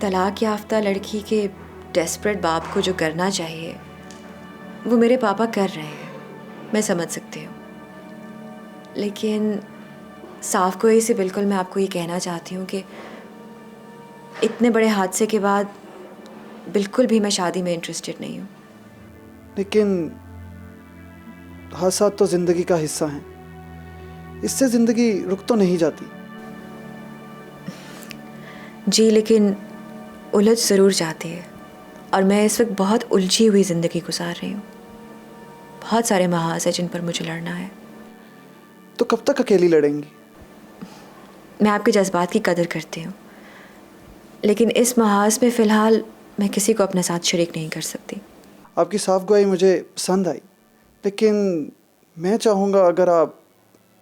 तलाक याफ्ता लड़की के डेस्परेट बाप को जो करना चाहिए वो मेरे पापा कर रहे हैं, मैं समझ सकती हूँ। लेकिन साफ गोई से बिल्कुल मैं आपको ये कहना चाहती हूँ कि इतने बड़े हादसे के बाद बिल्कुल भी मैं शादी में इंटरेस्टेड नहीं हूँ। लेकिन हादसा तो ज़िंदगी का हिस्सा हैं, इससे ज़िंदगी रुक तो नहीं जाती। जी, लेकिन उलझ ज़रूर जाती है और मैं इस वक्त बहुत उलझी हुई ज़िंदगी गुजार रही हूँ। बहुत सारे महाज हैं जिन पर मुझे लड़ना है। तो कब तक अकेली लड़ेंगी? मैं आपके जज्बात की कदर करती हूँ, लेकिन इस महाज में फ़िलहाल मैं किसी को अपने साथ शरीक नहीं कर सकती। आपकी साफ गोई मुझे पसंद आई, लेकिन मैं चाहूँगा अगर आप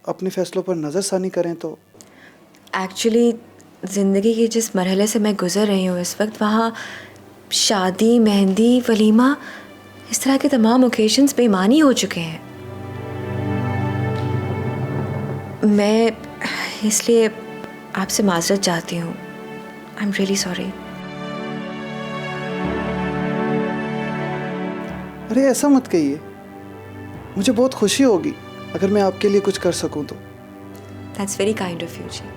अपने फैसलों पर नज़रसानी करें तो। एक्चुअली ज़िंदगी के जिस मरहले से मैं गुज़र रही हूँ इस वक्त, वहाँ शादी, मेहंदी, वलीमा, इस तरह के तमाम ओकेशंस बेईमानी हो चुके हैं। मैं इसलिए आपसे माज़रत चाहती हूँ। I am really sorry. अरे ऐसा मत कहिए, मुझे बहुत खुशी होगी अगर मैं आपके लिए कुछ कर सकूं तो। That's very kind of you ji.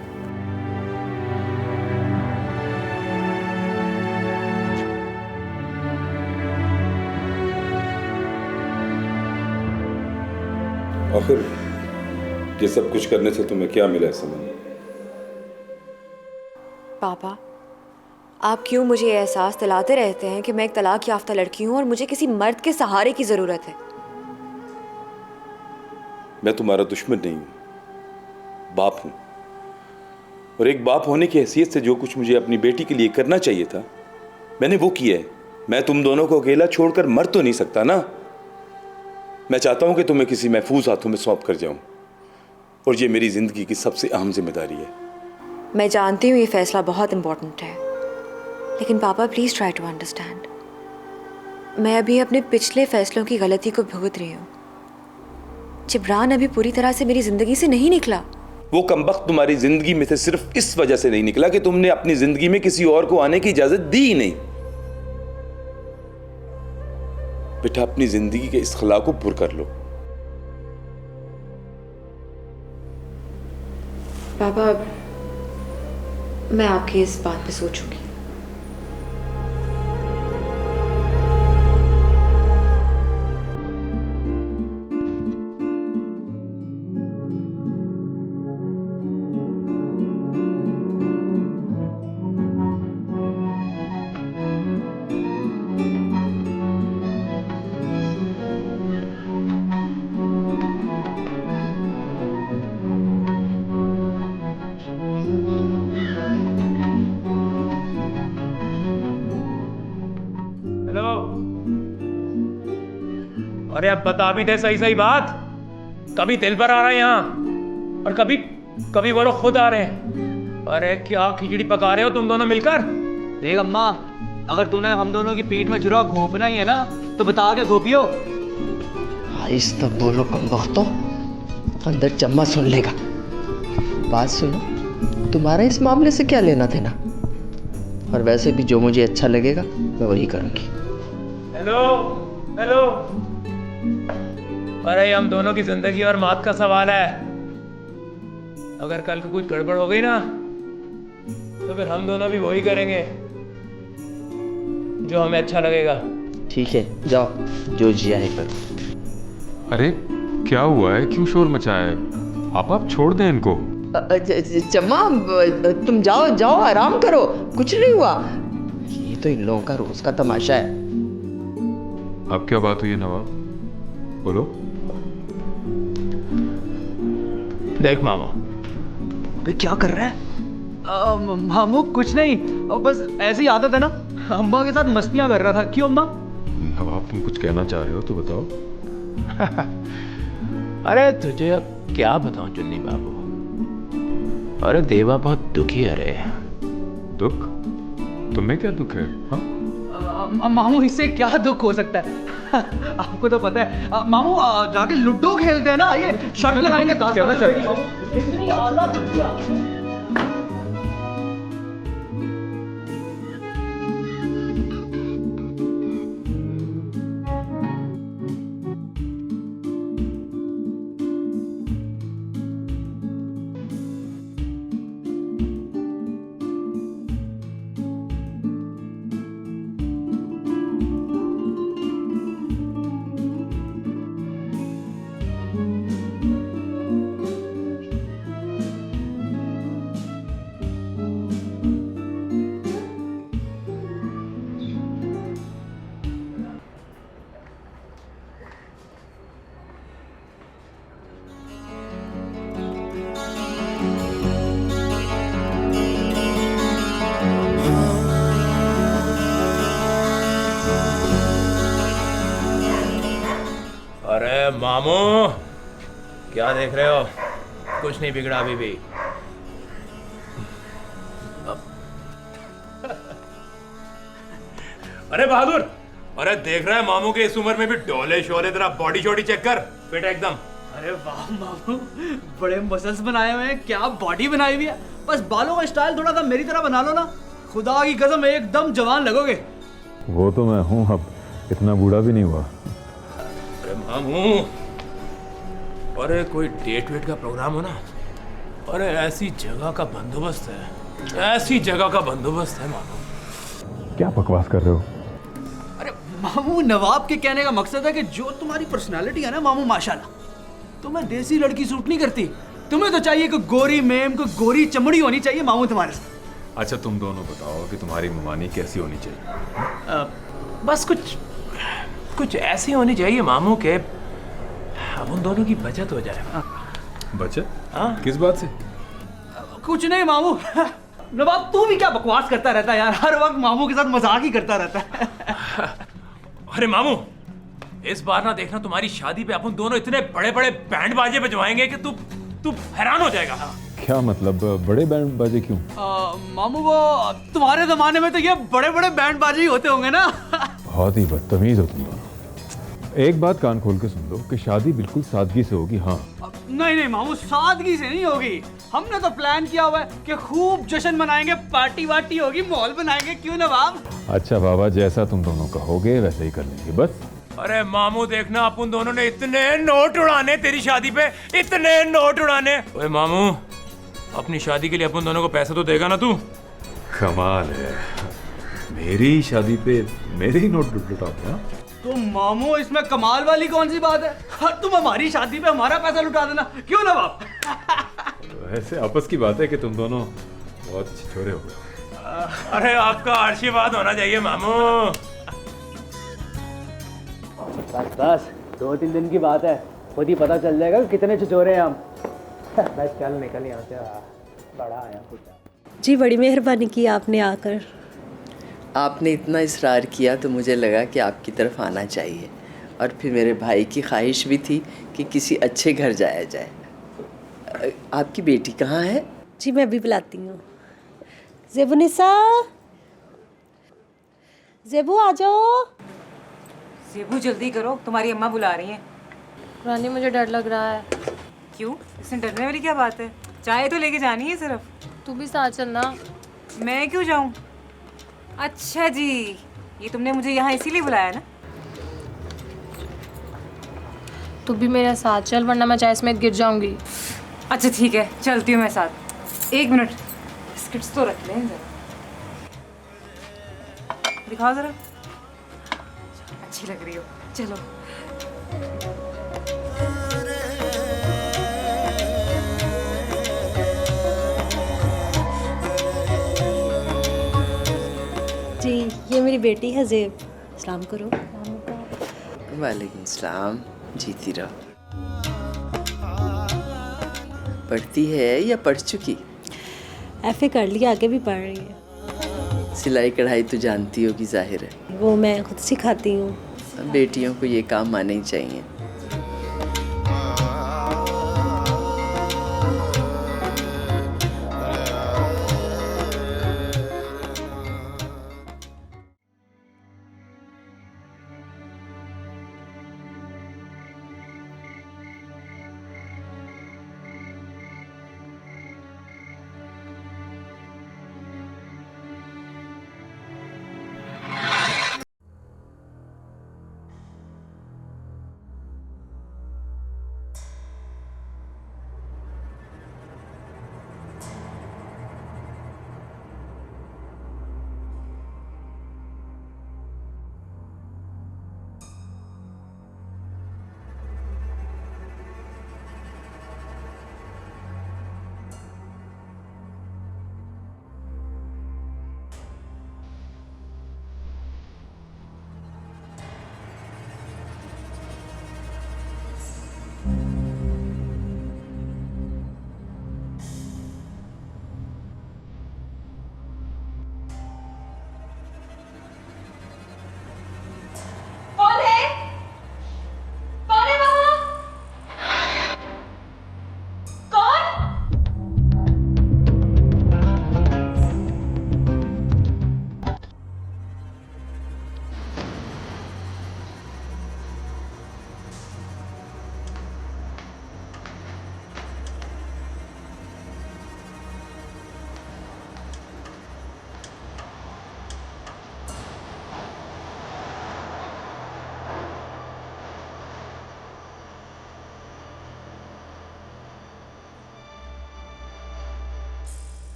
आखिर ये सब कुछ करने से तुम्हें क्या मिला है समन? पापा, आप क्यों मुझे ये एहसास दिलाते रहते हैं कि मैं एक तलाक याफ्ता लड़की हूँ और मुझे किसी मर्द के सहारे की ज़रूरत है? मैं तुम्हारा दुश्मन नहीं हूं, बाप हूं। और एक बाप होने की हैसियत से जो कुछ मुझे अपनी बेटी के लिए करना चाहिए था मैंने वो किया है। मैं तुम दोनों को अकेला छोड़कर मर तो नहीं सकता ना। मैं चाहता हूं कि तुम्हें किसी महफूज हाथों में सौंप कर जाऊं, और ये मेरी जिंदगी की सबसे अहम जिम्मेदारी है। मैं जानती हूँ ये फैसला बहुत इम्पोर्टेंट है, लेकिन पापा प्लीज़ ट्राई टू अंडरस्टैंड। मैं अभी अपने पिछले फैसलों की गलती को भुगत रही हूँ। जिब्रान अभी पूरी तरह से मेरी ज़िंदगी से नहीं निकला। वो कमबख्त तुम्हारी जिंदगी में से सिर्फ इस वजह से नहीं निकला कि तुमने अपनी जिंदगी में किसी और को आने की इजाजत दी ही नहीं। बेटा, अपनी जिंदगी के इस खला को पुर कर लो। पापा, मैं आपकी इस बात पे सोचूंगी। अरे अब बता भी दे सही सही बात। कभी दिल पर आ रहा है यहाँ और कभी कभी वो लोग खुद आ रहे हैं। अरे क्या खिचड़ी पका रहे हो तुम दोनों मिलकर? देख अम्मा, अगर तूने हम दोनों की पीठ में जुरा घोंपना ही है ना तो बता के घोपियो। आहिस्ता बोलो कम वक्त, अंदर चम्मा सुन लेगा। बात सुनो, तुम्हारा इस मामले से क्या लेना देना? और वैसे भी जो मुझे अच्छा लगेगा मैं वही करूँगी। Hello hello. अरे हम दोनों की जिंदगी और मौत का सवाल है। अगर कल को कुछ गड़बड़ हो गई ना तो फिर हम दोनों भी वही करेंगे जो हमें अच्छा लगेगा। ठीक है, जाओ जो जिया है करो। अरे क्या हुआ है, क्यों शोर मचाया है? आप छोड़ दें इनको। चम्मा, तुम जाओ जाओ, आराम करो, कुछ नहीं हुआ। ये तो इन लोगों का रोज का तमाशा है। अब क्या बात हुई है नवाब, बोलो। देख मामू। अबे क्या कर रहा है? मामू कुछ नहीं, बस ऐसी आदत है ना, अम्मा के साथ मस्तियां कर रहा था। क्यों अम्मा? नवाब तुम कुछ कहना चाह रहे हो तो बताओ। अरे तुझे अब क्या बताऊं चुन्नी बाबू। अरे देवा बहुत दुखी है रे। दुख? तुम्हें क्या दुख है? हाँ? मामू इससे क्या दुख हो सकता है? आपको तो पता है। मामू जाके लूडो खेलते हैं ना, ये शर्ट लगाएंगे। अरे मामू, क्या देख रहे हो? कुछ नहीं बिगड़ा अभी भी। अरे बहादुर, अरे देख रहा है मामू के इस उम्र में भी डोले शोले, तेरा बॉडी शॉडी चेक कर, फिट है एकदम। अरे वाह मामू, बड़े मसल्स बनाए हुए हैं, क्या बॉडी बनाई हुई है। बस बालों का स्टाइल थोड़ा सा मेरी तरह बना लो ना, खुदा की कसम एकदम जवान लगोगे। वो तो मैं हूँ, अब इतना बूढ़ा भी नहीं हुआ। अरे मामू, अरे कोई डेट वेट का प्रोग्राम हो ना, अरे ऐसी जगह का बंदोबस्त है, ऐसी जगह का बंदोबस्त है मामू। क्या बकवास कर रहे हो? अरे मामू, नवाब के कहने का मकसद है कि जो तुम्हारी पर्सनालिटी है ना मामू, माशाल्लाह, तुम्हें देसी लड़की सूट नहीं करती। तुम्हें तो चाहिए कि गोरी मेम, को गोरी चमड़ी होनी चाहिए मामू तुम्हारे साथ। अच्छा तुम दोनों बताओ कि तुम्हारी ममानी कैसी होनी चाहिए? बस कुछ ऐसी होनी चाहिए मामू के अब उन दोनों की बचत हो जाए। बचत? हाँ। किस बात से? कुछ नहीं मामू। नवाब तू भी क्या बकवास करता रहता है यार, हर वक्त मामू के साथ मजाक ही करता रहता है। अरे मामू, इस बार ना देखना तुम्हारी शादी पे अपन दोनों इतने बड़े बड़े बैंड बाजे बजवाएंगे कि तू हैरान हो जाएगा। क्या मतलब बड़े बैंड बाजे क्यों? मामू वो तुम्हारे जमाने में तो ये बड़े बड़े बैंड बाजे ही होते होंगे ना। बहुत ही बदतमीज हो तुम दोनों। एक बात कान खोल के सुन लो कि शादी बिल्कुल सादगी से होगी। हाँ नहीं नहीं मामू, सादगी से नहीं होगी। हमने तो प्लान किया हुआ है कि खूब जश्न मनाएंगे, पार्टी वार्टी होगी, मॉल बनाएंगे। क्यों नवाब? अच्छा बाबा, जैसा तुम दोनों कहोगे वैसे ही कर लेंगे बस। अरे मामू देखना, अपन दोनों ने इतने नोट उड़ाने तेरी शादी पे, इतने नोट उड़ाने। ओए मामू, अपनी शादी के लिए अपन दोनों को पैसा तो देगा ना तू? कमाल है, मेरी शादी पे मेरे ही नोट लुटाओगे? हाँ? तो मामू इसमें कमाल वाली कौन सी बात है? तुम हमारी शादी पे हमारा पैसा लुटा देना। क्यों नवाब? वैसे आपस की बात है कि तुम दोनों बहुत छिछोरे हो गए। अरे आपका आशीर्वाद होना चाहिए मामू। बस 2-3 दिन की बात है, खुद ही पता चल जाएगा कितने छिछोरे हैं हम। बस चल निकल यहाँ से, बड़ा आया कुछ। जी बड़ी मेहरबानी की आपने आकर। आपने इतना इसरार किया तो मुझे लगा कि आपकी तरफ आना चाहिए, और फिर मेरे भाई की ख्वाहिश भी थी कि किसी अच्छे घर जाया जाए। आपकी बेटी कहाँ है? जी मैं अभी बुलाती हूँ। ज़ेबुनिसा, ज़ेबू आ जाओ। ज़ेबू जल्दी करो, तुम्हारी अम्मा बुला रही हैं। रानी मुझे डर लग रहा है। क्यों? इसमें डरने वाली क्या बात है? चाय तो लेके जानी है सिर्फ। तू भी साथ चलना। मैं क्यों जाऊँ? अच्छा जी, ये तुमने मुझे यहाँ इसीलिए बुलाया ना? तू भी मेरे साथ चल, वरना मैं चाय समेत गिर जाऊंगी। अच्छा ठीक है, चलती हूँ मैं साथ। 1 मिनट, बिस्किट्स तो रख लें जरा। दिखाओ जरा, अच्छी लग रही हो। चलो। जी ये मेरी बेटी है ज़ेब। सलाम करो। वालेकुम सलाम। जीती रहो। पढ़ती है या पढ़ चुकी? FA कर लिया, आगे भी पढ़ रही है। सिलाई कढ़ाई तो जानती होगी, जाहिर है। वो मैं खुद सिखाती हूँ। बेटियों को ये काम आने ही चाहिए।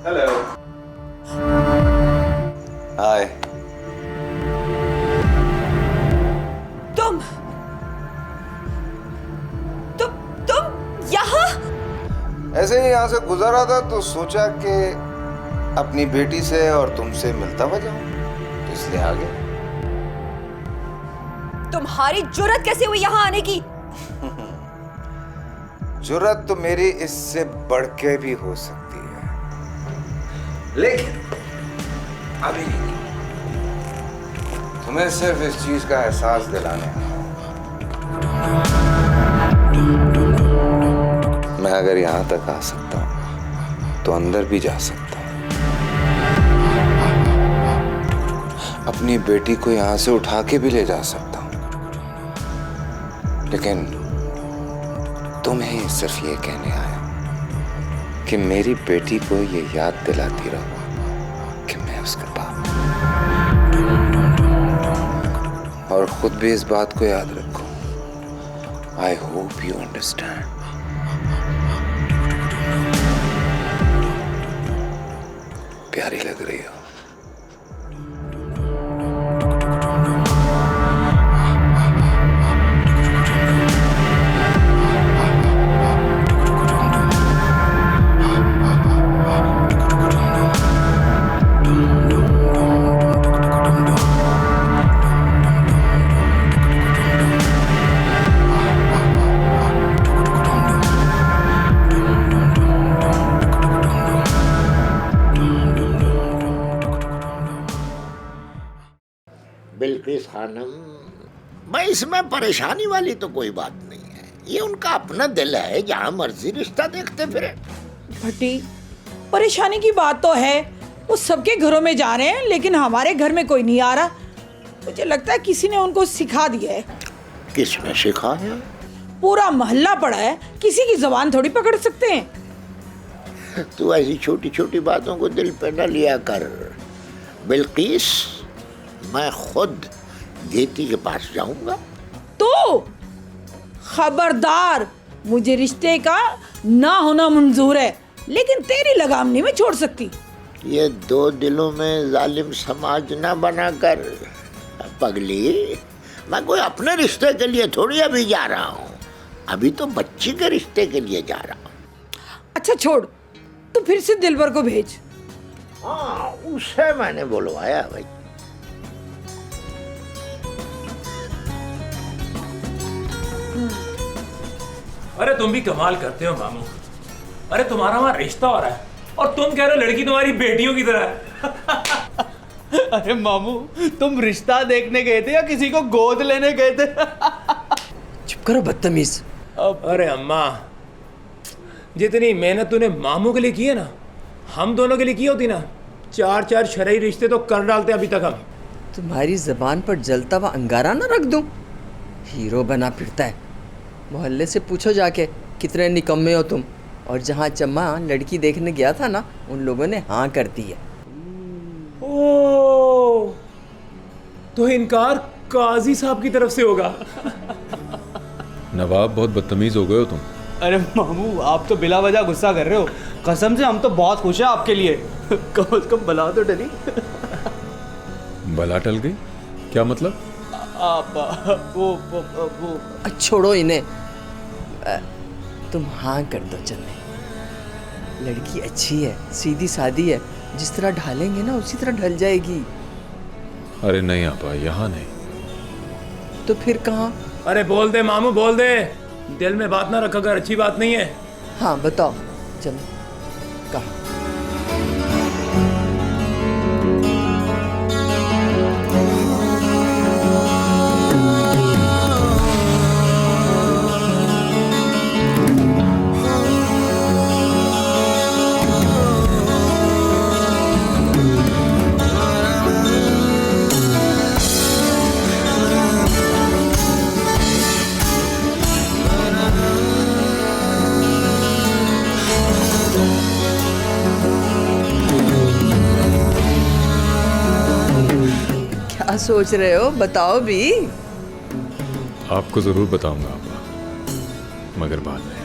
हेलो। हाय। तुम यहाँ? ऐसे ही यहाँ से गुजरा था तो सोचा कि अपनी बेटी से और तुमसे मिलता हुआ जाऊं, तो इसलिए आ गया। तुम्हारी जुर्रत कैसे हुई यहाँ आने की? जुर्रत तो मेरी इससे बढ़ के भी हो सकती है, लेकिन अभी नहीं। तुम्हें सिर्फ इस चीज का एहसास दिलाने आया हूं। मैं अगर यहां तक आ सकता हूं तो अंदर भी जा सकता हूं। अपनी बेटी को यहां से उठा के भी ले जा सकता हूं, लेकिन तुम्हें सिर्फ ये कहने आया कि मेरी बेटी को ये याद दिलाती रहो कि मैं उसका बाप हूं, और खुद भी इस बात को याद रखो। I hope you understand. प्यारी लग रही हो। बिल्किस खानम, भाई इसमें परेशानी वाली तो कोई बात नहीं है। ये उनका अपना दिल है, जहाँ मर्जी रिश्ता देखते फिरे। भट्टी, परेशानी की बात तो है, वो सबके घरों में जा रहे हैं लेकिन हमारे घर में कोई नहीं आ रहा। मुझे लगता है किसी ने उनको सिखा दिया है। किसने सिखाया? पूरा मोहल्ला पड़ा है, किसी की जुबान थोड़ी पकड़ सकते हैं। तू ऐसी छोटी छोटी बातों को दिल पे न लिया कर बिल्किस। मैं खुद गेती के पास जाऊंगा। तो खबरदार, मुझे रिश्ते का ना होना मंजूर है, लेकिन तेरी लगाम नहीं मैं छोड़ सकती। ये दो दिलों में जालिम समाज ना बनाकर पगली। मैं कोई अपने रिश्ते के लिए थोड़ी अभी जा रहा हूँ, अभी तो बच्ची के रिश्ते के लिए जा रहा हूँ। अच्छा छोड़, तो फिर से दिलबर को भेज। हाँ, उसे मैंने बुलवाया भाई। अरे तुम भी कमाल करते हो मामू। अरे तुम्हारा वहां रिश्ता हो रहा है और तुम कह रहे हो लड़की तुम्हारी बेटियों की तरह है। अरे मामू, तुम रिश्ता देखने गए थे या किसी को गोद लेने गए थे? चुप करो बदतमीज। अरे अम्मा, जितनी मेहनत तूने मामू के लिए की है ना, हम दोनों के लिए की होती ना, 4 शरई रिश्ते तो कर डालते अभी तक हम। तुम्हारी जबान पर जलता हुआ अंगारा ना रख दूं? हीरो बना फिरता है। मोहल्ले से पूछो जाके कितने निकम्मे हो तुम। और जहाँ चम्मा लड़की देखने गया था ना, उन लोगों ने हाँ कर दी है। ओ, तो इनकार काजी साहब की तरफ से होगा। नवाब, बहुत बदतमीज हो गए हो तुम। अरे मामू, आप तो बिला वजह गुस्सा कर रहे हो। कसम से हम तो बहुत खुश हैं आपके लिए। कम से कम बला तो टली। बला टल गई? क्या मतलब? आप वो छोड़ो इन्हें, तुम हाँ कर दो। चलने, लड़की अच्छी है, सीधी सादी है, जिस तरह ढालेंगे ना उसी तरह ढल जाएगी। अरे नहीं आपा, यहाँ नहीं। तो फिर कहाँ? अरे बोल दे मामू, बोल दे। दिल में बात ना रखा कर, अच्छी बात नहीं है। हाँ बताओ, चलो कहाँ? क्या सोच रहे हो, बताओ भी। आपको जरूर बताऊंगा आपा, मगर बाद में।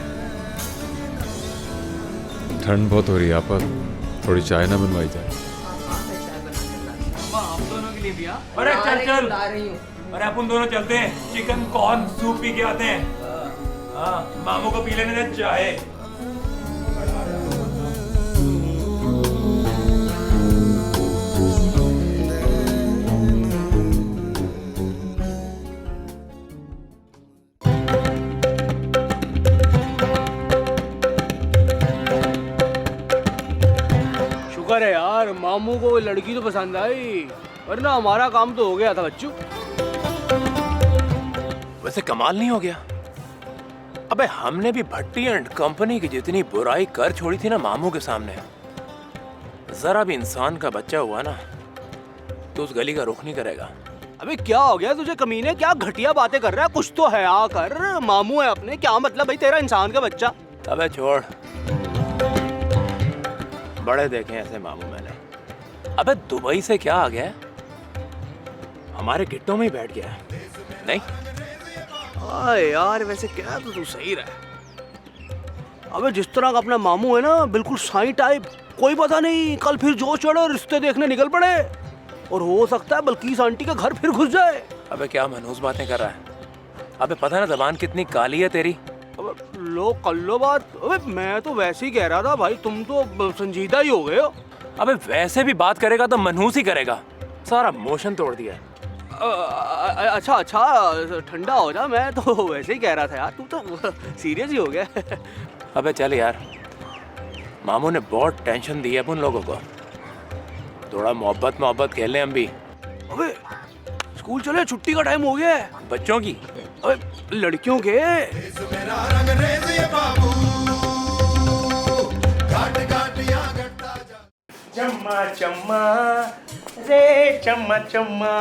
ठंड बहुत हो रही है आपा, थोड़ी चाय ना बनवाई जाए? हम दोनों के लिए भी। अरे चल चल, अरे अपन दोनों चलते हैं, चिकन कॉर्न सूप पी के आते हैं। हाँ, मामू को पी लेने दे चाय। शुक्र है यार, मामू को लड़की तो पसंद आई, वरना हमारा काम तो हो गया था बच्चों। वैसे कमाल नहीं हो गया? अबे हमने भी भट्टी एंड कंपनी की जितनी बुराई कर छोड़ी थी ना मामू के सामने, जरा भी इंसान का बच्चा हुआ ना तो उस गली का रुख नहीं करेगा। अबे क्या हो गया तुझे कमीने, क्या घटिया बातें कर रहा है? कुछ तो है आकर, मामू है अपने, क्या मतलब भाई तेरा इंसान का बच्चा। अबे छोड़, बड़े देखे ऐसे मामू मैंने। अबे दुबई से क्या आ गया है, हमारे गिट्टों में ही बैठ गया है। नहीं यार वैसे क्या तो तू सही रहा। अबे जिस तरह का अपना मामू है ना, बिल्कुल साई टाइप, कोई पता नहीं कल फिर जोश चढ़े, रिश्ते देखने निकल पड़े, और हो सकता है बल्कीस आंटी का घर फिर घुस जाए। अबे क्या मनहूस बातें कर रहा है? अबे पता ना जबान कितनी काली है तेरी। अबे लो कर लो बात। अबे मैं तो वैसे ही कह रहा था भाई, तुम तो संजीदा ही हो गए हो। अबे वैसे भी बात करेगा तो मनहूस ही करेगा, सारा मोशन तोड़ दिया है। अच्छा ठंडा हो जा, मैं तो वैसे ही कह रहा था यार, तू तो सीरियस ही हो गया। अबे चल यार, मामू ने बहुत टेंशन दी है उन लोगों को, थोड़ा मोहब्बत खेल लें हम भी। अबे स्कूल चले, छुट्टी का टाइम हो गया है। बच्चों की? अबे लड़कियों के। चम्मा चम्मा रे चम्मा चम्मा,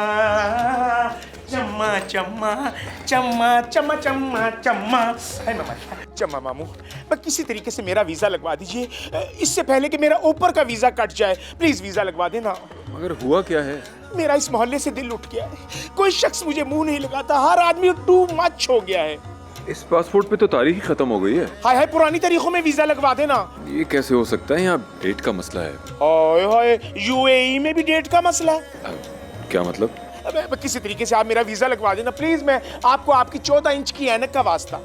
चम्मा चम्मा चम्मा चम्मा चम्मा चम्मा। चम्मा मामू, मैं किसी तरीके से मेरा वीजा लगवा दीजिए, इससे पहले कि मेरा ऊपर का वीजा कट जाए। प्लीज वीजा लगवा देना। मगर हुआ क्या है? मेरा इस मोहल्ले से दिल उठ गया है, कोई शख्स मुझे मुंह नहीं लगाता, हर आदमी टू मच हो गया है। इस पासपोर्ट पे तो तारीख ही खत्म हो गई है। हाय हाय, पुरानी तारीखों में वीजा लगवा देना। ये कैसे हो सकता है? यहाँ डेट का मसला है। हाय हाय, यूएई में भी डेट का मसला है। क्या मतलब? अबे किसी तरीके से आप मेरा वीजा लगवा देना प्लीज। मैं आपको आपकी 14 इंच की ऐनक का वास्ता।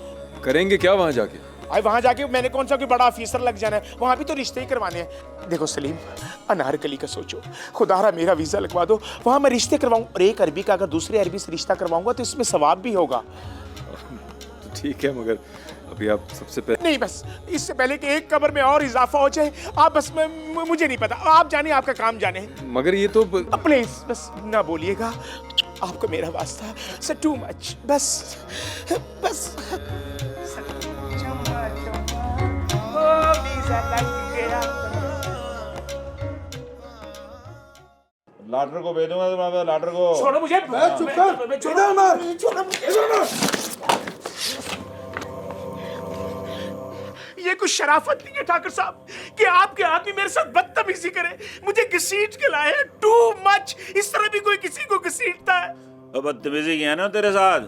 करेंगे क्या वहाँ जाके? भाई वहाँ जाके मैंने कौन सा कोई बड़ा ऑफिसर लग जाना है, वहाँ भी तो रिश्ते ही करवाने हैं। देखो सलीम, अनारकली का सोचो, खुदारा मेरा वीजा लगवा दो, वहाँ मैं रिश्ते करवाऊँ, और एक अरबी का अगर दूसरे अरबी से रिश्ता करवाऊंगा तो इसमें सवाब भी होगा। ठीक है, मगर अभी आप सबसे पहले नहीं, बस इससे पहले कि एक कब्र में और इजाफा हो जाए, आप बस मुझे नहीं पता, आप जाने, आपका काम जाने। मगर ये तो प्लीज बस ना बोलिएगा, आपको मेरा वास्ता सर, टू मच, बस बस। लाटर को भेजूंगा तुम्हारे लाटर को। छोड़ो मुझे। चुप कर, छोड़ो मत। ये कुछ शराफत नहीं है ठाकर साहब कि आपके आदमी मेरे साथ बदतमीजी करे, मुझे घसीट के लाए। टू मच, इस तरह भी कोई किसी को घसीटता है? तो बदतमीजी किया ना तेरे साथ?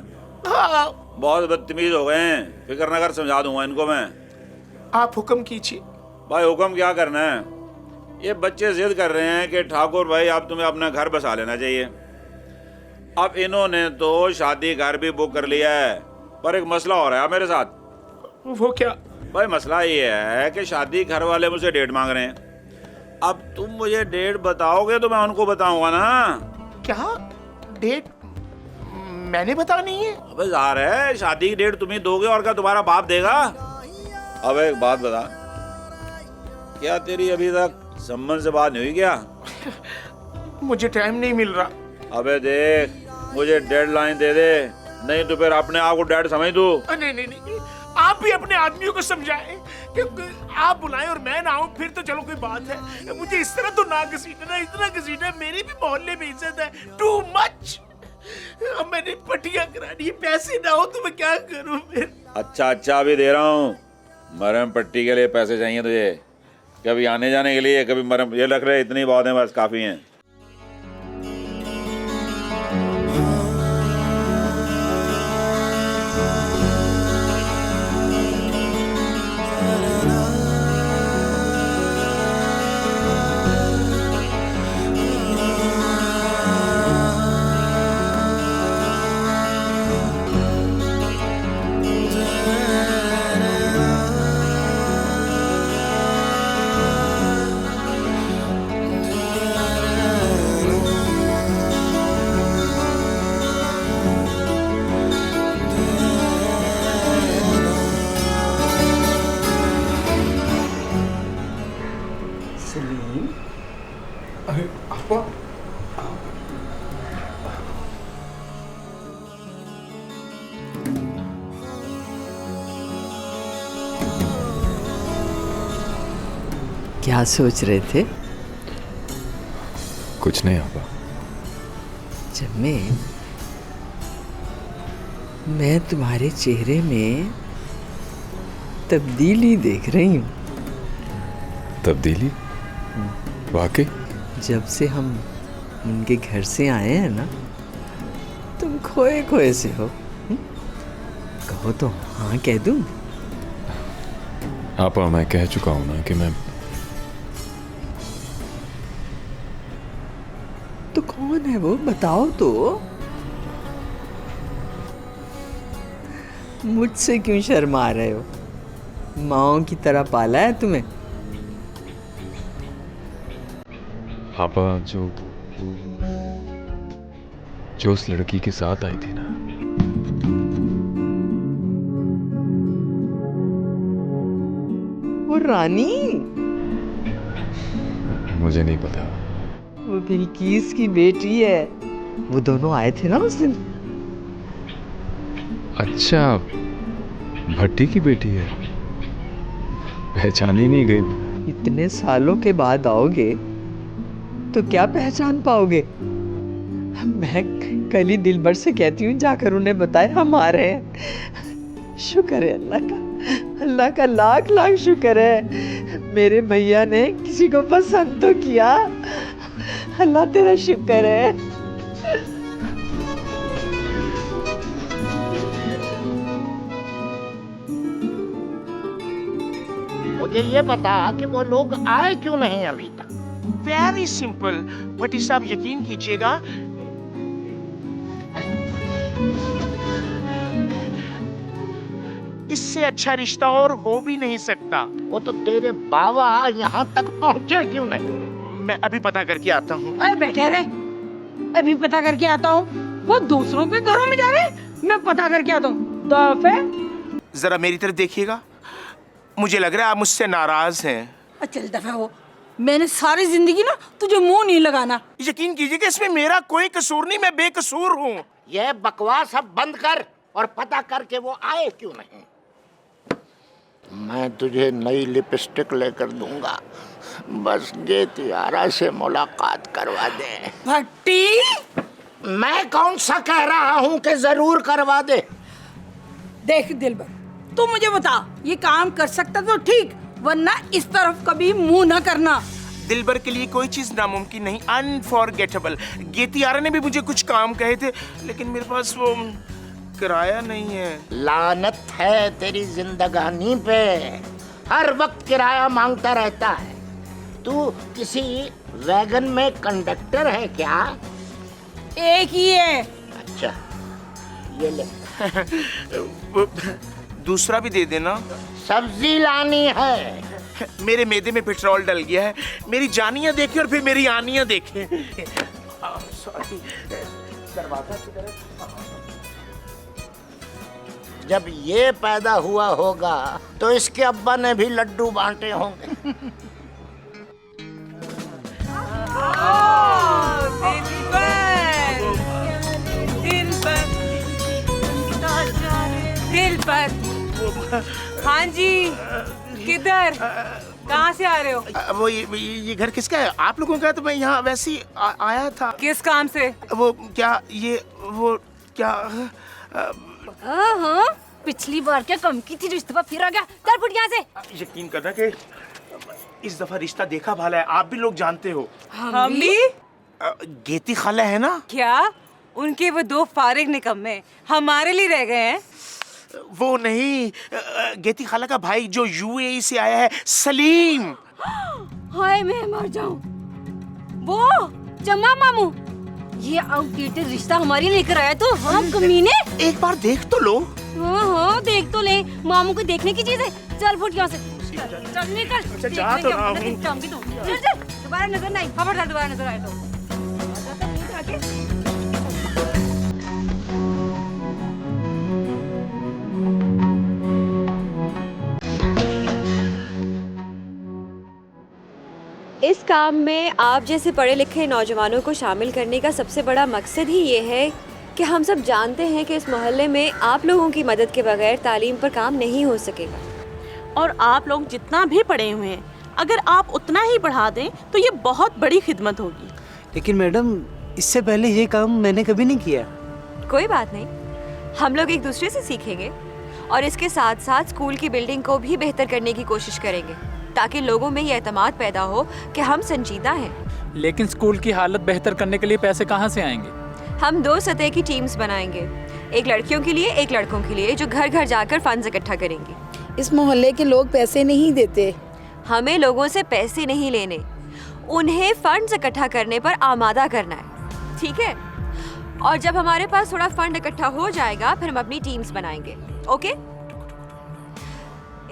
हाँ, बहुत बदतमीज हो गए हैं, फिक्र न कर, समझा दूंगा इनको मैं। आप हुक्म कीजिए। भाई हुक्म क्या करना है, ये बच्चे जिद कर रहे हैं कि ठाकुर भाई आप तुम्हें अपना घर बसा लेना चाहिए। अब इन्होंने तो शादी घर भी बुक कर लिया है, पर एक मसला हो रहा है मेरे साथ। वो क्या? भाई मसला ये है कि शादी घर वाले मुझसे डेट मांग रहे हैं। अब तुम मुझे डेट बताओगे तो मैं उनको बताऊंगा ना। क्या डेट मैंने बतानी है? अबे ज़ाहिर है शादी की डेट तुम ही दोगे, और क्या तुम्हारा बाप देगा? अब एक बात बता, क्या तेरी अभी तक संबंध से बात नहीं हुई क्या? मुझे टाइम नहीं मिल रहा। अबे देख, मुझे डेडलाइन दे दे, नहीं तो फिर अपने आप को डैड समझ दो। नहीं, आप भी अपने आदमियों को समझाएं कि आप बुलाएं और मैं ना आऊं, फिर तो चलो कोई बात है। मुझे इस तरह तो ना घसीटना, इतना घसीटना, मेरी भी मोहल्ले में इज्जत है। Too much. अब मैंने पटिया करानी है, पैसे ना हो तो मैं क्या करूं फिर? अच्छा अभी दे रहा हूँ। मरहम पट्टी के लिए पैसे चाहिए तुझे, कभी आने जाने के लिए, कभी मरहम, ये रख रहे, इतनी बहुत है, बस काफी हैं। क्या सोच रहे थे? कुछ नहीं आपा। चम्मे, मैं तुम्हारे चेहरे में तब्दीली देख रही हूँ। तब्दीली? वाकई? जब से हम उनके घर से आए हैं ना, तुम खोए खोए से हो। कहो तो हाँ कह दूं? आपा, मैं कह चुका हूं ना कि मैं। तो कौन है वो, बताओ तो। मुझसे क्यों शर्मा रहे हो? माँओं की तरह पाला है तुम्हें। आपा, जो उस लड़की के साथ आई थी ना, वो रानी? मुझे नहीं पता। वो बिल्किस की बेटी है। वो दोनों आए थे ना उस दिन। अच्छा, भट्टी की बेटी है। पहचान ही नहीं गई। इतने सालों के बाद आओगे तो क्या पहचान पाओगे? मैं कल ही दिलबर से कहती हूँ, जाकर उन्हें बताए हम आ रहे हैं। शुक्र है अल्लाह का, अल्लाह का लाख लाख शुक्र है, मेरे भैया ने किसी को पसंद तो किया। अल्लाह तेरा शुक्र है। मुझे ये बता कि वो लोग आए क्यों नहीं अभी तक? वेरी सिंपल भट्टी साहब, यकीन कीजिएगा, इससे अच्छा रिश्ता और हो भी नहीं सकता। वो तो तेरे बाबा यहाँ तक पहुँचे क्यों नहीं? मैं अभी पता करके आता हूँ। अरे बैठे रहे, अभी पता करके आता हूँ। वो दूसरों के घरों में जा रहे, मैं पता करके आता हूँ। दफे जरा मेरी तरफ देखिएगा, मुझे लग रहा है आप मुझसे नाराज हैं। चल दफा हो, मैंने सारी जिंदगी ना तुझे मुंह नहीं लगाना। यकीन कीजिएगा, इसमें मेरा कोई कसूर नहीं, मैं बेकसूर हूँ। ये बकवास अब बंद कर और पता करके वो आए क्यों नहीं। मैं तुझे नई लिपस्टिक लेकर दूंगा, बस गेतियारा से मुलाकात करवा दे। भट्टी, मैं कौन सा कह रहा हूँ कि जरूर करवा दे। देख दिलबर, तू मुझे बता, ये काम कर सकता तो ठीक, वरना इस तरफ कभी मुंह न करना। दिलबर के लिए कोई चीज नामुमकिन नहीं, अनफॉरगेटेबल। गेतियारा ने भी मुझे कुछ काम कहे थे, लेकिन मेरे पास वो किराया नहीं है। लानत है तेरी जिंदगानी पे, हर वक्त किराया मांगता रहता है। तू किसी वैगन में कंडक्टर है क्या? एक ही है। अच्छा, ये ले। दूसरा भी दे देना। सब्जी लानी है। मेरे मैदे में पेट्रोल डल गया है, मेरी जानियां देखें और फिर मेरी आनियां देखें। सॉरी, दरवाजा किधर है? जब ये पैदा हुआ होगा तो इसके अब्बा ने भी लड्डू बांटे होंगे। दिल पर। हाँ जी, किधर, कहाँ से आ रहे हो? वो ये घर किसका है? आप लोगों का? तो मैं यहाँ वैसे ही आया था। किस काम से? वो क्या, वो क्या? हाँ, पिछली बार क्या कम की थी, रिश्ते पर फिर आ गया। चल फुट यहाँ से। यकीन करना कि इस दफा रिश्ता देखा भाला है, आप भी लोग जानते हो। हम भी? गेती खाला है ना? क्या उनके वो दो फारिग निकम्मे हमारे लिए रह गए हैं? वो नहीं, गेती खाला का भाई जो यूएई से आया है, सलीम। हाय मैं मर जाऊं। वो चम्मा मामू, ये आउटडेटेड रिश्ता हमारी लेकर आया तो हम कमीने। एक बार देख तो लो। हाँ देख तो ले, मामू को देखने की चीज है। चल फुट यहाँ से, चल निकल। जा तो रहा हूँ। चल चल, दोबारा नजर नहीं, खबरदार दोबारा नजर आए तो। इस काम में आप जैसे पढ़े लिखे नौजवानों को शामिल करने का सबसे बड़ा मकसद ही ये है कि हम सब जानते हैं कि इस मोहल्ले में आप लोगों की मदद के बगैर तालीम पर काम नहीं हो सकेगा। और आप लोग जितना भी पढ़े हुए हैं, अगर आप उतना ही बढ़ा दें तो ये बहुत बड़ी खिदमत होगी। लेकिन मैडम, इससे पहले ये काम मैंने कभी नहीं किया। कोई बात नहीं, हम लोग एक दूसरे से सीखेंगे और इसके साथ साथ स्कूल की बिल्डिंग को भी बेहतर करने की कोशिश करेंगे ताकि लोगों में ये एतमाद पैदा हो कि हम संजीदा हैं। लेकिन स्कूल की हालत बेहतर करने के लिए पैसे कहाँ से आएंगे? हम 2 सतह की टीम्स बनाएंगे, एक लड़कियों के लिए एक लड़कों के लिए, जो घर घर जाकर फंड्स इकट्ठा करेंगी। इस मोहल्ले के लोग पैसे नहीं देते। हमें लोगों से पैसे नहीं लेने, उन्हें फंड्स इकट्ठा करने पर आमादा करना है, ठीक है? और जब हमारे पास थोड़ा फंड इकट्ठा हो जाएगा फिर हम अपनी टीम्स बनाएंगे, ओके?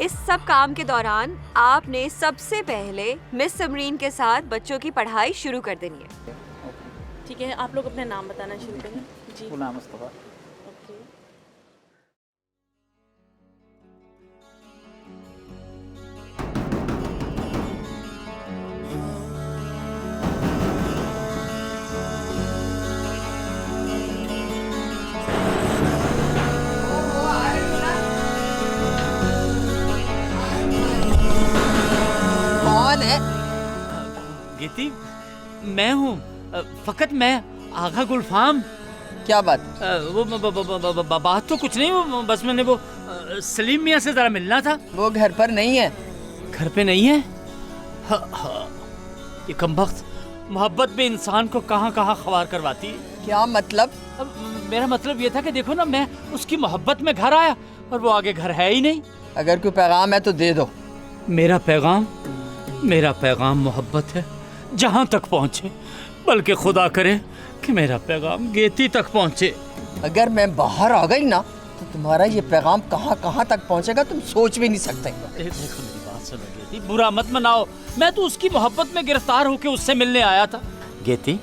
इस सब काम के दौरान आपने सबसे पहले मिस समरीन के साथ बच्चों की पढ़ाई शुरू कर देनी है। ठीक है, आप लोग अपने नाम बताना शुरू करें। जी। गुलाम मुस्तफा। ओके। कौन है? गीती, मैं हूँ, फकत मैं आगा गुलफाम। क्या बात? बात तो कुछ नहीं, वो बस मैंने वो सलीम मियाँ से जरा मिलना था। वो घर पर नहीं है। घर पे नहीं है? ये कमबख्त मोहब्बत में इंसान को कहाँ कहाँ ख्वार करवाती है। क्या मतलब? मेरा मतलब ये था कि देखो ना, मैं उसकी मोहब्बत में घर आया और वो आगे घर है ही नहीं। अगर कोई पैगाम है तो दे दो। मेरा पैगाम मोहब्बत है, जहाँ तक पहुँचे, बल्कि खुदा करे कि मेरा पैगाम गेती तक पहुँचे। अगर मैं बाहर आ गई ना तो तुम्हारा ये पैगाम कहाँ कहाँ तक पहुँचेगा तुम सोच भी नहीं सकते। देखो मेरी बात सुनो गेती, बुरा मत मनाओ, मैं तो उसकी मोहब्बत में गिरफ्तार होकर उससे मिलने आया था। गेती,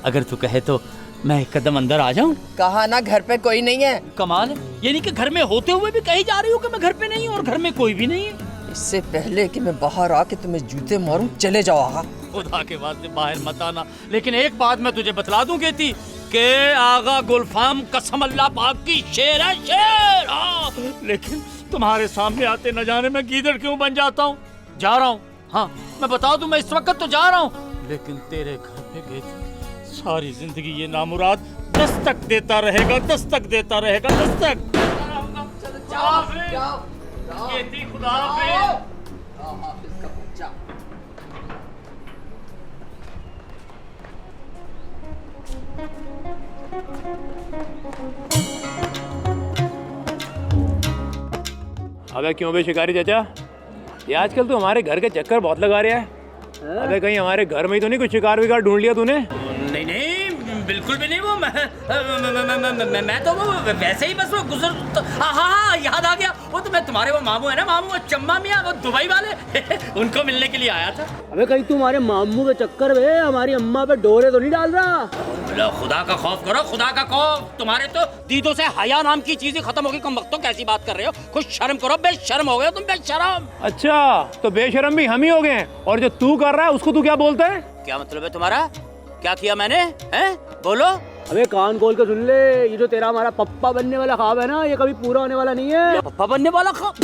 अगर तू कहे तो मैं एक कदम अंदर आ जाऊं? कहा ना घर पे कोई नहीं है। कमाल है, यानी कि घर में होते हुए भी कही जा रही हूँ कि मैं घर पे नहीं हूँ और घर में कोई भी नहीं है। इससे पहले कि मैं बाहर आके तुम्हें जूते मारूं, चले जाओ आगा। खुदा के वास्ते बाहर मत आना। लेकिन एक बात मैं तुझे बतला दूं गेती, कि आगा गुलफाम कसम अल्लाह पाक की शेर है, शेर। हाँ, लेकिन तुम्हारे सामने आते न जाने मैं गीदड़ क्यों बन जाता हूँ। जा रहा हूँ, हाँ मैं बता दूं, मैं इस वक्त तो जा रहा हूँ, लेकिन तेरे घर पे गेती सारी जिंदगी ये नामुराद दस्तक देता रहेगा, दस्तक देता रहेगा, दस्तक। गेती, खुदा हाफिज़। अबे क्यों बे शिकारी चाचा, ये आजकल तो हमारे घर के चक्कर बहुत लगा रहा है। अबे कहीं हमारे घर में ही तो नहीं कुछ शिकार विकार ढूंढ लिया तूने? नहीं नहीं, बिल्कुल भी नहीं। वो मैं तो वो वैसे ही बस वो गुजर। हाँ, याद आ गया, वो तो मैं तुम्हारे वो मामू है ना, मामू चम्मा मियाँ, वो दुबई वाले उनको मिलने के लिए आया था। अबे कहीं तुम्हारे मामू के चक्कर में हमारी अम्मा पे डोरे तो नहीं डाल रहा? खुदा का खौफ करो, खुदा का खौफ। तुम्हारे तो दीदों से हया नाम की चीजें खत्म हो गई। कम वक्तों कैसी बात कर रहे हो, कुछ शर्म करो, बेशर्म हो गए तुम, बेशर्म। अच्छा, तो बेशर्म भी हम ही हो गए हैं, और जो तू कर रहा है उसको तू क्या बोलता है? क्या मतलब है तुम्हारा? क्या किया मैंने? हैं? बोलो। अबे कान खोल के सुन ले, ये जो तेरा हमारा पप्पा बनने वाला ख्वाब है ना, ये कभी पूरा होने वाला नहीं है। पप्पा बनने वाला ख्वाब?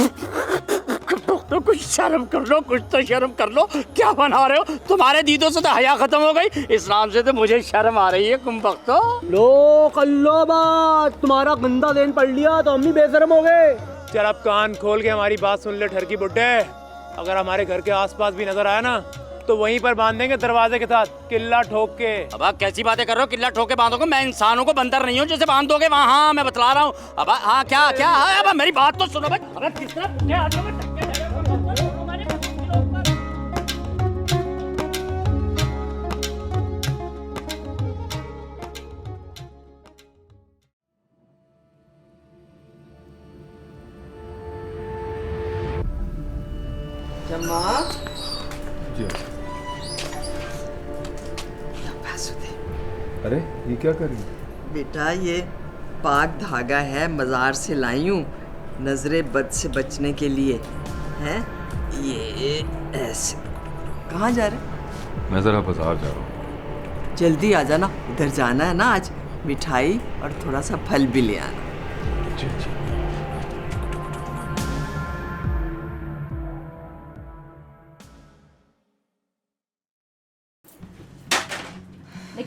तो कुछ शर्म कर लो, कुछ तो शर्म कर लो। क्या बना रहे हो? तुम्हारे दीदों से तो हया खत्म हो गई, इस्लाम से तो मुझे शर्म आ रही है। कुम बख्तो लो कल्लो बात, तुम्हारा गंदा देन पढ़ लिया तो हम भी बेशर्म हो गए। चल अब कान खोल के हमारी बात सुन ले ठरकी बुड्ढे। अगर हमारे घर के आसपास भी नजर आया ना तो वहीं पर बांध देंगे दरवाजे के साथ, किल्ला ठोक के। अब आप कैसी बातें कर रहे हो? किल्ला ठोक के बांधोगे? मैं इंसानों को बंदर नहीं हूँ जैसे बांधोगे वहाँ। हाँ मैं बतला रहा हूँ। अब हाँ क्या क्या? अब मेरी बात तो सुनो भाई। अबे किस तरह बुड्ढे आदमी में धक्के दे रहे हो? जम्मा अरे ये क्या कर रही है? बेटा ये पाक धागा है, मज़ार से लाई हूँ नजरे बद से बचने के लिए। हैं ये ऐसे। कहाँ जा रहे? मैं ज़रा बाजार जा रहा हूँ। जल्दी आ जाना, इधर जाना है ना आज। मिठाई और थोड़ा सा फल भी ले आना। जी जी।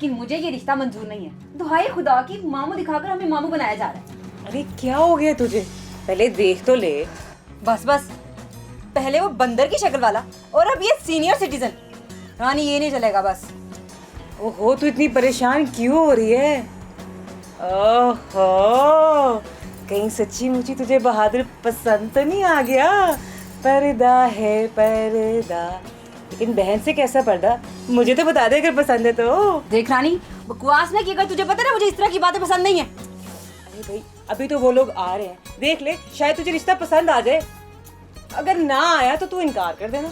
लेकिन मुझे ये रिश्ता मंजूर नहीं है। दुहाई खुदा की, मामू दिखाकर हमें मामू बनाया जा रहा है। अरे क्या हो गया तुझे? पहले देख तो ले। बस बस, पहले वो बंदर की शक्ल वाला और अब ये सीनियर सिटीजन। रानी ये नहीं चलेगा बस। ओहो, तू इतनी परेशान क्यों हो रही है? ओहो, कहीं सच्ची मुझी तुझे बहादुर पसंद तो नहीं आ गया? पर्दा है पर्दा, लेकिन बहन से कैसा पर्दा? मुझे तो बता दे अगर पसंद है तो। देख रानी, बकवास ना की, अगर तुझे पता ना मुझे इस तरह की बातें पसंद नहीं है। अरे भाई, अभी तो वो लोग आ रहे हैं, देख ले, शायद तुझे रिश्ता पसंद आ जाए। अगर ना आया तो तू इनकार कर देना।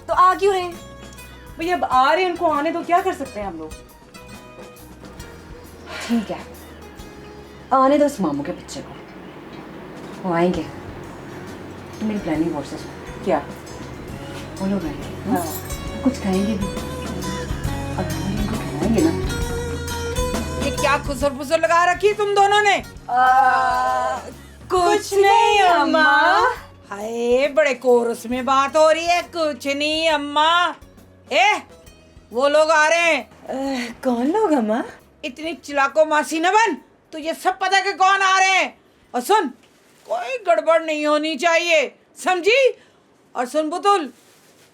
तो आ क्यों रहे? भाई अब आ रहे हैं, उनको आने तो क्या कर सकते हैं हम लोग। ठीक है, आने दो इस मामू के बच्चे को, वो आएंगे। मेरी प्लानिंग वर्सेस क्या वो लोग आएंगे? हाँ, कुछ कहेंगे भी। अब हम इनको खिलाएंगे ना। ये क्या खुसर फुसर लगा रखी है तुम दोनों ने? कुछ नहीं अम्मा। हाय, बड़े कोरस में बात हो रही है। कुछ नहीं अम्मा। वो लोग आ रहे हैं। कौन लोग अम्मा? इतनी चिलाको मासी न बन, तुझे सब पता है कि कौन आ रहे हैं। और सुन, कोई गड़बड़ नहीं होनी चाहिए, समझी? और सुन बुतुल,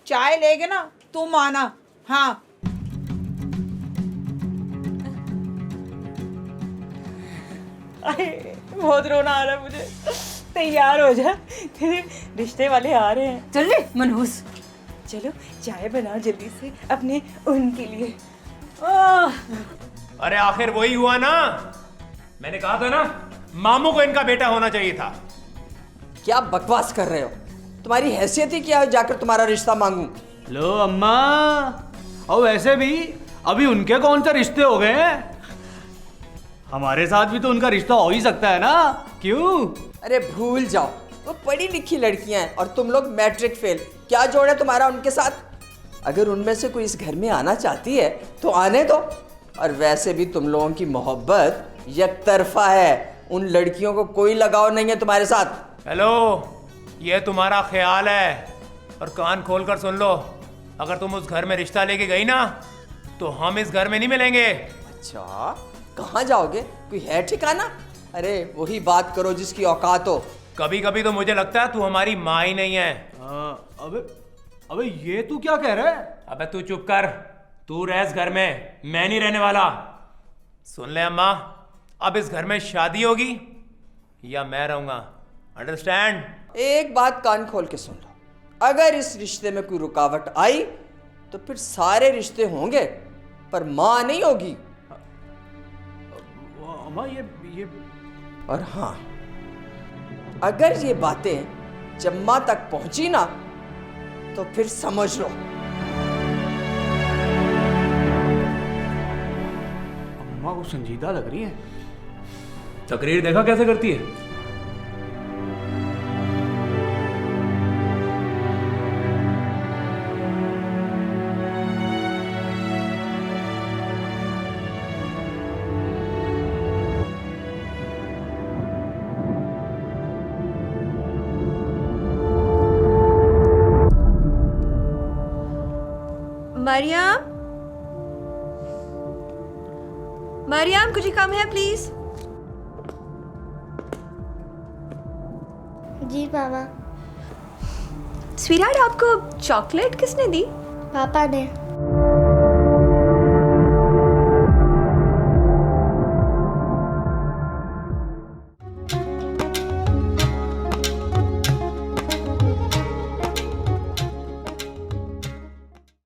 चाय लेगे ना तुम आना। हाँ, अरे बहुत रोना आ रहा है मुझे। तैयार हो जा, तेरे रिश्ते वाले आ रहे हैं। चल ले मनहूस, चलो चाय बनाओ जल्दी से अपने उनके लिए। अरे आखिर वही हुआ ना, मैंने कहा था ना मामू को इनका बेटा होना चाहिए था। क्या बकवास कर रहे हो? तुम्हारी हैसियत ही क्या है जाकर तुम्हारा रिश्ता मांगूं? लो अम्मा, और वैसे भी अभी उनके कौन से रिश्ते हो गए हैं? हमारे साथ भी तो उनका रिश्ता हो ही सकता है ना, क्यों? अरे भूल जाओ, वो पढ़ी लिखी लड़कियां हैं और तुम लोग मैट्रिक फेल। क्या जोड़ है तुम्हारा उनके साथ? अगर उनमें से कोई इस घर में आना चाहती है तो आने दो। और वैसे भी तुम लोगों की मोहब्बत एक तरफा है, उन लड़कियों को कोई लगाव नहीं है तुम्हारे साथ। हेलो, ये तुम्हारा ख्याल है, और कान खोल कर सुन लो, अगर तुम उस घर में रिश्ता लेके गई ना तो हम इस घर में नहीं मिलेंगे। अच्छा, कहाँ जाओगे? कोई है ठिकाना? अरे वही बात करो जिसकी औकात हो। कभी कभी तो मुझे लगता है तू हमारी माँ ही नहीं है। अबे ये तू क्या कह रहा है? अबे तू चुप कर, तू रह इस घर में, मैं नहीं रहने वाला। सुन ले अम्मा, अब इस घर में शादी होगी या मैं रहूंगा, अंडरस्टैंड? एक बात कान खोल के सुन लो, अगर इस रिश्ते में कोई रुकावट आई तो फिर सारे रिश्ते होंगे पर माँ नहीं होगी। अम्मा ये और हाँ, अगर ये बातें जम्मा तक पहुंची ना तो फिर समझ लो। अम्मा को संजीदा लग रही है। तकरीर देखा कैसे करती है? मरियम, मरियम, कुछ काम है प्लीज? जी पापा। स्वीटहार्ट, आपको चॉकलेट किसने दी? पापा ने।